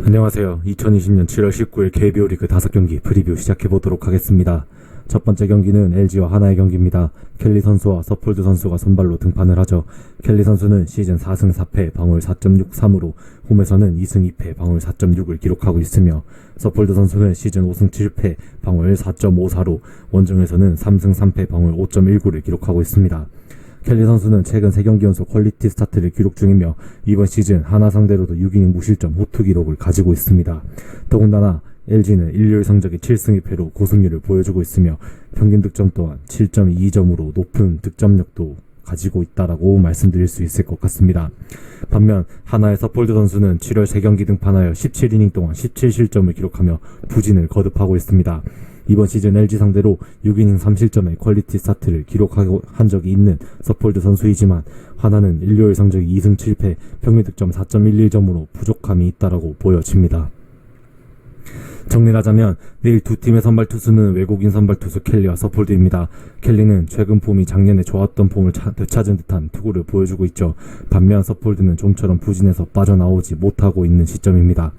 안녕하세요. 2020년 7월 19일 KBO 리그 5경기 프리뷰 시작해보도록 하겠습니다. 첫 번째 경기는 LG와 하나의 경기입니다. 켈리 선수와 서폴드 선수가 선발로 등판을 하죠. 켈리 선수는 시즌 4승 4패 방어율 4.63으로 홈에서는 2승 2패 방어율 4.6을 기록하고 있으며, 서폴드 선수는 시즌 5승 7패 방어율 4.54로 원정에서는 3승 3패 방어율 5.19를 기록하고 있습니다. 켈리 선수는 최근 3경기 연속 퀄리티 스타트를 기록 중이며, 이번 시즌 하나 상대로도 6이닝 무실점 호투 기록을 가지고 있습니다. 더군다나 LG는 일요일 성적이 7승 2패로 고승률을 보여주고 있으며, 평균 득점 또한 7.22점으로 높은 득점력도 가지고 있다라고 말씀드릴 수 있을 것 같습니다. 반면 하나의 서폴드 선수는 7월 3경기 등판하여 17이닝 동안 17실점을 기록하며 부진을 거듭하고 있습니다. 이번 시즌 LG 상대로 6이닝 3실점의 퀄리티 스타트를 기록하고 한 적이 있는 서폴드 선수이지만, 하나는 일요일 성적이 2승 7패 평균 득점 4.11점으로 부족함이 있다라고 보여집니다. 정리하자면 내일 두 팀의 선발 투수는 외국인 선발 투수 켈리와 서폴드입니다. 켈리는 최근 폼이 작년에 좋았던 폼을 되찾은 듯한 투구를 보여주고 있죠. 반면 서폴드는 좀처럼 부진해서 빠져나오지 못하고 있는 시점입니다.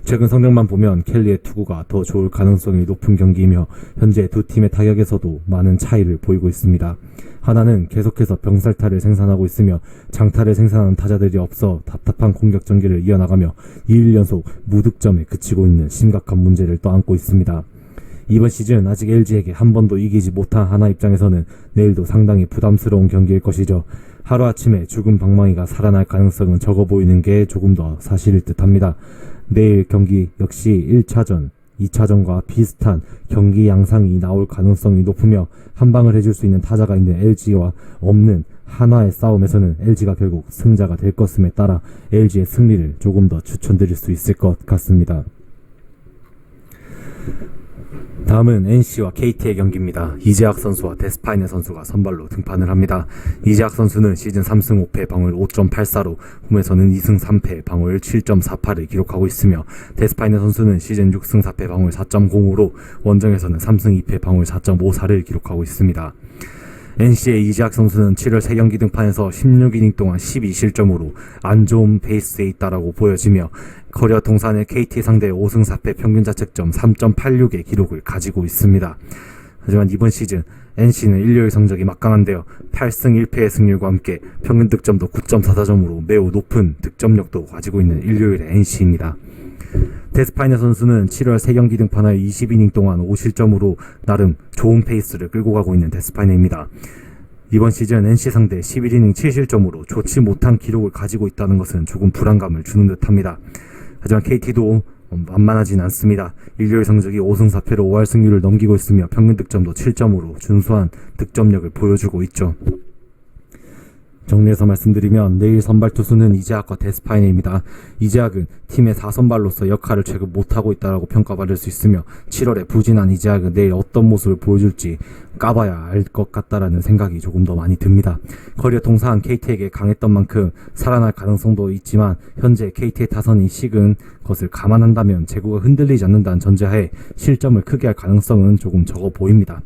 최근 성적만 보면 켈리의 투구가 더 좋을 가능성이 높은 경기이며, 현재 두 팀의 타격에서도 많은 차이를 보이고 있습니다. 하나는 계속해서 병살타를 생산하고 있으며, 장타를 생산하는 타자들이 없어 답답한 공격 전개를 이어나가며 2일 연속 무득점에 그치고 있는 심각한 문제를 떠안고 있습니다. 이번 시즌 아직 LG에게 한 번도 이기지 못한 하나 입장에서는 내일도 상당히 부담스러운 경기일 것이죠. 하루아침에 죽은 방망이가 살아날 가능성은 적어 보이는 게 조금 더 사실일 듯합니다. 내일 경기 역시 1차전, 2차전과 비슷한 경기 양상이 나올 가능성이 높으며, 한방을 해줄 수 있는 타자가 있는 LG와 없는 하나의 싸움에서는 LG가 결국 승자가 될 것임에 따라 LG의 승리를 조금 더 추천드릴 수 있을 것 같습니다. 다음은 NC와 KT의 경기입니다. 이재학 선수와 데스파이네 선수가 선발로 등판을 합니다. 이재학 선수는 시즌 3승 5패 방어율 5.84로 홈에서는 2승 3패 방어율 7.48을 기록하고 있으며, 데스파이네 선수는 시즌 6승 4패 방어율 4.05로 원정에서는 3승 2패 방어율 4.54를 기록하고 있습니다. NC의 이재학 선수는 7월 3경기 등판에서 16이닝 동안 12실점으로 안 좋은 페이스에 있다라고 보여지며, 커리어 통산의 KT 상대 5승 4패 평균 자책점 3.86의 기록을 가지고 있습니다. 하지만 이번 시즌 NC는 일요일 성적이 막강한데요. 8승 1패의 승률과 함께 평균 득점도 9.44점으로 매우 높은 득점력도 가지고 있는 일요일의 NC입니다. 데스파이네 선수는 7월 3경기 등판하여 20이닝 동안 5실점으로 나름 좋은 페이스를 끌고 가고 있는 데스파이네입니다. 이번 시즌 NC 상대 11이닝 7실점으로 좋지 못한 기록을 가지고 있다는 것은 조금 불안감을 주는 듯합니다. 하지만 KT도 만만하진 않습니다. 일요일 성적이 5승 4패로 5할 승률을 넘기고 있으며 평균 득점도 7점으로 준수한 득점력을 보여주고 있죠. 정리해서 말씀드리면 내일 선발 투수는 이재학과 데스파이네입니다. 이재학은 팀의 4선발로서 역할을 최근 못하고 있다고 평가받을 수 있으며, 7월에 부진한 이재학은 내일 어떤 모습을 보여줄지 까봐야 알 것 같다라는 생각이 조금 더 많이 듭니다. 커리어 통산 KT에게 강했던 만큼 살아날 가능성도 있지만, 현재 KT의 타선이 식은 것을 감안한다면 제구가 흔들리지 않는다는 전제하에 실점을 크게 할 가능성은 조금 적어 보입니다.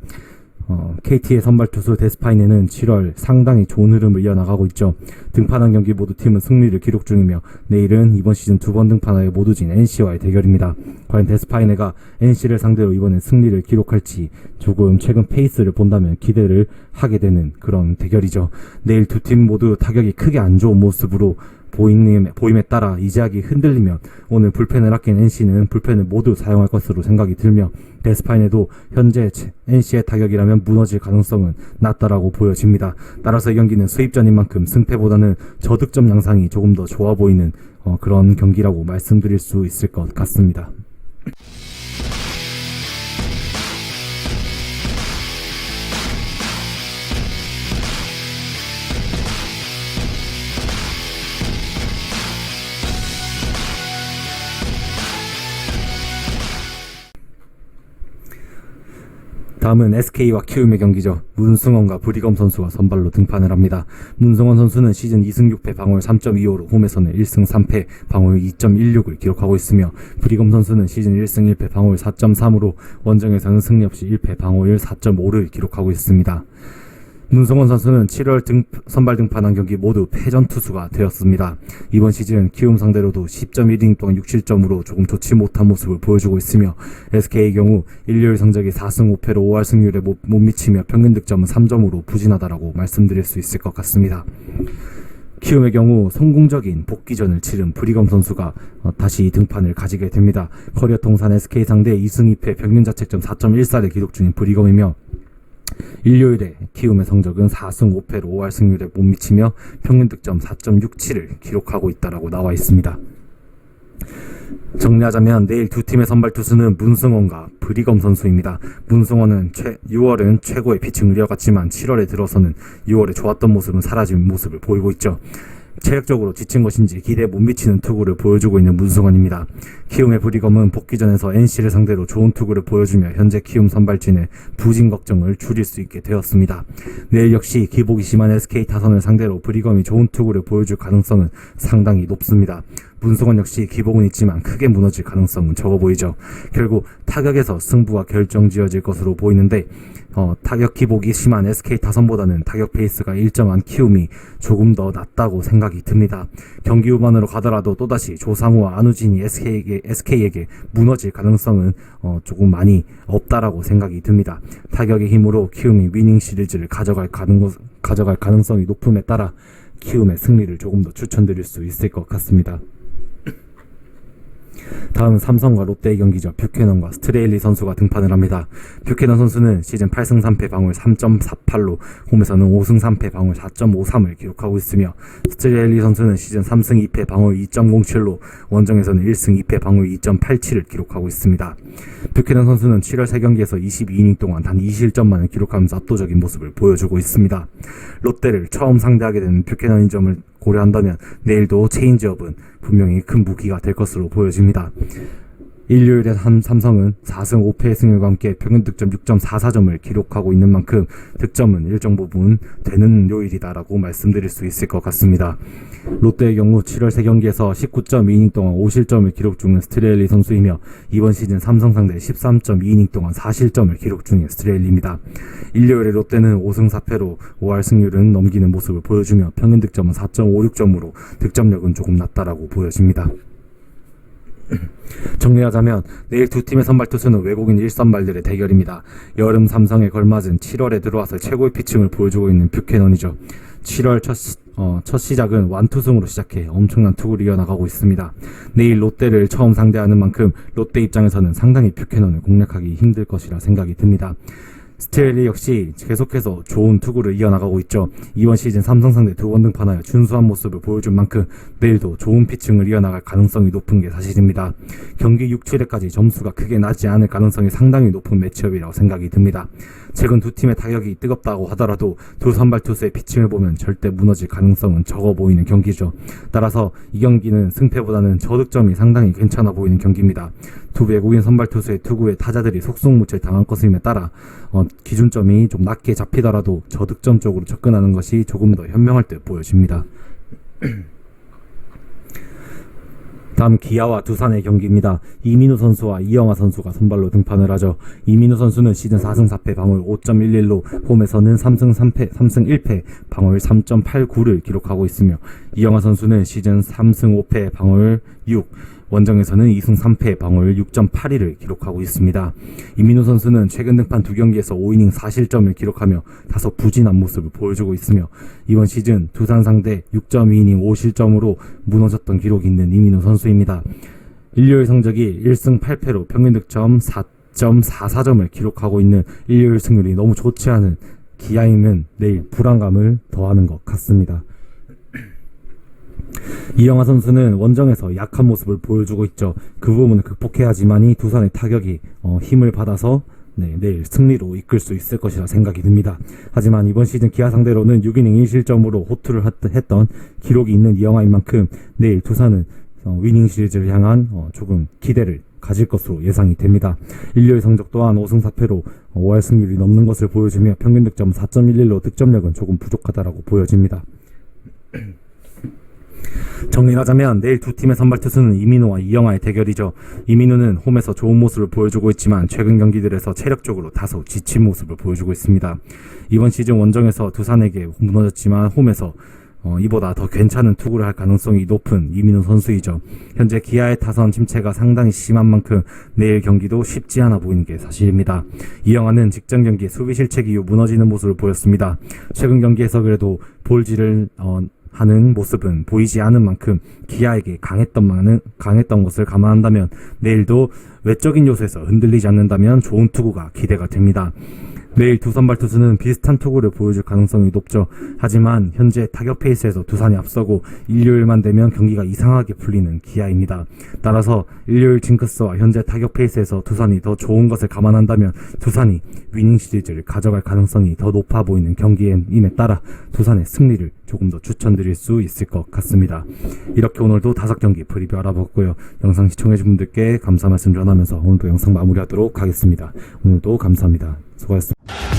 KT의 선발 투수 데스파이네는 7월 상당히 좋은 흐름을 이어나가고 있죠. 등판한 경기 모두 팀은 승리를 기록 중이며, 내일은 이번 시즌 2번 등판하여 모두 진 NC와의 대결입니다. 과연 데스파이네가 NC를 상대로 이번엔 승리를 기록할지 조금 최근 페이스를 본다면 기대를 하게 되는 그런 대결이죠. 내일 두 팀 모두 타격이 크게 안 좋은 모습으로 보임에 따라 이재학이 흔들리면 오늘 불펜을 아낀 NC는 불펜을 모두 사용할 것으로 생각이 들며, 데스파이네도 현재 NC의 타격이라면 무너질 가능성은 낮다라고 보여집니다. 따라서 이 경기는 수입전인 만큼 승패보다는 저득점 양상이 조금 더 좋아 보이는 그런 경기라고 말씀드릴 수 있을 것 같습니다. 다음은 SK와 키움의 경기죠. 문승원과 브리검 선수가 선발로 등판을 합니다. 문승원 선수는 시즌 2승 6패 방어율 3.25로 홈에서는 1승 3패 방어율 2.16을 기록하고 있으며, 브리검 선수는 시즌 1승 1패 방어율 4.3으로 원정에서는 승리 없이 1패 방어율 4.5를 기록하고 있습니다. 문승원 선수는 7월 선발 등판한 경기 모두 패전 투수가 되었습니다. 이번 시즌 키움 상대로도 10.1이닝 동안 6실점으로 조금 좋지 못한 모습을 보여주고 있으며 SK의 경우 일요일 성적이 4승 5패로 5할 승률에 못 미치며 평균 득점은 3점으로 부진하다라고 말씀드릴 수 있을 것 같습니다. 키움의 경우 성공적인 복귀전을 치른 브리검 선수가 다시 등판을 가지게 됩니다. 커리어 통산 SK 상대 2승 2패 평균 자책점 4.14를 기록 중인 브리검이며 일요일에 키움의 성적은 4승 5패로 5할 승률에 못 미치며 평균 득점 4.67을 기록하고 있다라고 나와 있습니다. 정리하자면 내일 두 팀의 선발 투수는 문승원과 브리검 선수입니다. 문승원은 6월은 최고의 피칭을 이어갔지만 7월에 들어서는 6월에 좋았던 모습은 사라진 모습을 보이고 있죠. 체력적으로 지친 것인지 기대에 못 미치는 투구를 보여주고 있는 문승원입니다. 키움의 브리검은 복귀전에서 NC를 상대로 좋은 투구를 보여주며 현재 키움 선발진의 부진 걱정을 줄일 수 있게 되었습니다. 내일 역시 기복이 심한 SK 타선을 상대로 브리검이 좋은 투구를 보여줄 가능성은 상당히 높습니다. 문승원 역시 기복은 있지만 크게 무너질 가능성은 적어 보이죠. 결국 타격에서 승부가 결정지어질 것으로 보이는데 타격 기복이 심한 SK 타선보다는 타격 페이스가 일정한 키움이 조금 더 낫다고 생각이 듭니다. 경기 후반으로 가더라도 또다시 조상우와 안우진이 SK에게 무너질 가능성은 조금 많이 없다라고 생각이 듭니다. 타격의 힘으로 키움이 위닝 시리즈를 가져갈 가능성이 높음에 따라 키움의 승리를 조금 더 추천드릴 수 있을 것 같습니다. 다음은 삼성과 롯데의 경기죠. 뷰캐넌과 스트레일리 선수가 등판을 합니다. 뷰캐넌 선수는 시즌 8승 3패 방울 3.48로 홈에서는 5승 3패 방울 4.53을 기록하고 있으며 스트레일리 선수는 시즌 3승 2패 방울 2.07로 원정에서는 1승 2패 방울 2.87을 기록하고 있습니다. 뷰캐넌 선수는 7월 3경기에서 22이닝 동안 단 2실점만을 기록하면서 압도적인 모습을 보여주고 있습니다. 롯데를 처음 상대하게 되는 뷰캐넌의 점을 고려한다면 내일도 체인지업은 분명히 큰 무기가 될 것으로 보여집니다. 일요일에 삼성은 4승 5패의 승률과 함께 평균 득점 6.44점을 기록하고 있는 만큼 득점은 일정 부분 되는 요일이다라고 말씀드릴 수 있을 것 같습니다. 롯데의 경우 7월 3경기에서 19.2이닝 동안 5실점을 기록 중인 스트레일리 선수이며 이번 시즌 삼성 상대 13.2이닝 동안 4실점을 기록 중인 스트레일리입니다. 일요일에 롯데는 5승 4패로 5할 승률은 넘기는 모습을 보여주며 평균 득점은 4.56점으로 득점력은 조금 낮다라고 보여집니다. 정리하자면 내일 두 팀의 선발 투수는 외국인 1선발들의 대결입니다. 여름 삼성에 걸맞은 7월에 들어와서 최고의 피칭을 보여주고 있는 뷰캐넌이죠. 7월 첫 시작은 완투승으로 시작해 엄청난 투구를 이어나가고 있습니다. 내일 롯데를 처음 상대하는 만큼 롯데 입장에서는 상당히 뷰캐넌을 공략하기 힘들 것이라 생각이 듭니다. 스트레일리 역시 계속해서 좋은 투구를 이어나가고 있죠. 이번 시즌 삼성 상대 2번 등판하여 준수한 모습을 보여준 만큼 내일도 좋은 피칭을 이어나갈 가능성이 높은 게 사실입니다. 경기 6, 7회까지 점수가 크게 나지 않을 가능성이 상당히 높은 매치업이라고 생각이 듭니다. 최근 두 팀의 타격이 뜨겁다고 하더라도 두 선발 투수의 피칭을 보면 절대 무너질 가능성은 적어 보이는 경기죠. 따라서 이 경기는 승패보다는 저득점이 상당히 괜찮아 보이는 경기입니다. 두 외국인 선발 투수의 투구에 타자들이 속속무칠 당한 것임에 따라 기준점이 좀 낮게 잡히더라도 저득점 쪽으로 접근하는 것이 조금 더 현명할 듯 보여집니다. 다음 기아와 두산의 경기입니다. 이민우 선수와 이영하 선수가 선발로 등판을 하죠. 이민우 선수는 시즌 4승 4패 방울 5.11로 홈에서는 3승 1패 방울 3.89를 기록하고 있으며 이영하 선수는 시즌 3승 5패 방울 6 원정에서는 2승 3패 방울 6.82를 기록하고 있습니다. 이민우 선수는 최근 등판 2경기에서 5이닝 4실점을 기록하며 다소 부진한 모습을 보여주고 있으며 이번 시즌 두산 상대 6.2이닝 5실점으로 무너졌던 기록이 있는 이민우 선수입니다. 일요일 성적이 1승 8패로 평균 득점 4.44점을 기록하고 있는 일요일 승률이 너무 좋지 않은 기아이면 내일 불안감을 더하는 것 같습니다. 이영하 선수는 원정에서 약한 모습을 보여주고 있죠. 그 부분을 극복해야지만이 두산의 타격이 힘을 받아서 내일 승리로 이끌 수 있을 것이라 생각이 듭니다. 하지만 이번 시즌 기아 상대로는 6이닝 1실점으로 호투를 했던 기록이 있는 이영하인 만큼 내일 두산은 위닝 시리즈를 향한 조금 기대를 가질 것으로 예상이 됩니다. 일요일 성적 또한 5승 4패로 5할 승률이 넘는 것을 보여주며 평균 득점 4.11로 득점력은 조금 부족하다라고 보여집니다. 정리하자면 내일 두 팀의 선발 투수는 이민호와 이영하의 대결이죠. 이민호는 홈에서 좋은 모습을 보여주고 있지만 최근 경기들에서 체력적으로 다소 지친 모습을 보여주고 있습니다. 이번 시즌 원정에서 두산에게 무너졌지만 홈에서 이보다 더 괜찮은 투구를 할 가능성이 높은 이민호 선수이죠. 현재 기아의 타선 침체가 상당히 심한 만큼 내일 경기도 쉽지 않아 보이는 게 사실입니다. 이영하는 직전 경기 수비 실책 이후 무너지는 모습을 보였습니다. 최근 경기에서 그래도 볼질을 하는 모습은 보이지 않은 만큼 기아에게 강했던 것을 감안한다면 내일도 외적인 요소에서 흔들리지 않는다면 좋은 투구가 기대가 됩니다. 내일 두 선발 투수는 비슷한 투구를 보여줄 가능성이 높죠. 하지만 현재 타격 페이스에서 두산이 앞서고 일요일만 되면 경기가 이상하게 풀리는 기아입니다. 따라서 일요일 징크스와 현재 타격 페이스에서 두산이 더 좋은 것을 감안한다면 두산이 위닝 시리즈를 가져갈 가능성이 더 높아 보이는 경기임에 따라 두산의 승리를 조금 더 추천드릴 수 있을 것 같습니다. 이렇게 오늘도 5경기 프리뷰 알아봤고요. 영상 시청해주신 분들께 감사 말씀 전하면서 오늘도 영상 마무리하도록 하겠습니다. 오늘도 감사합니다. 수고하셨습니다.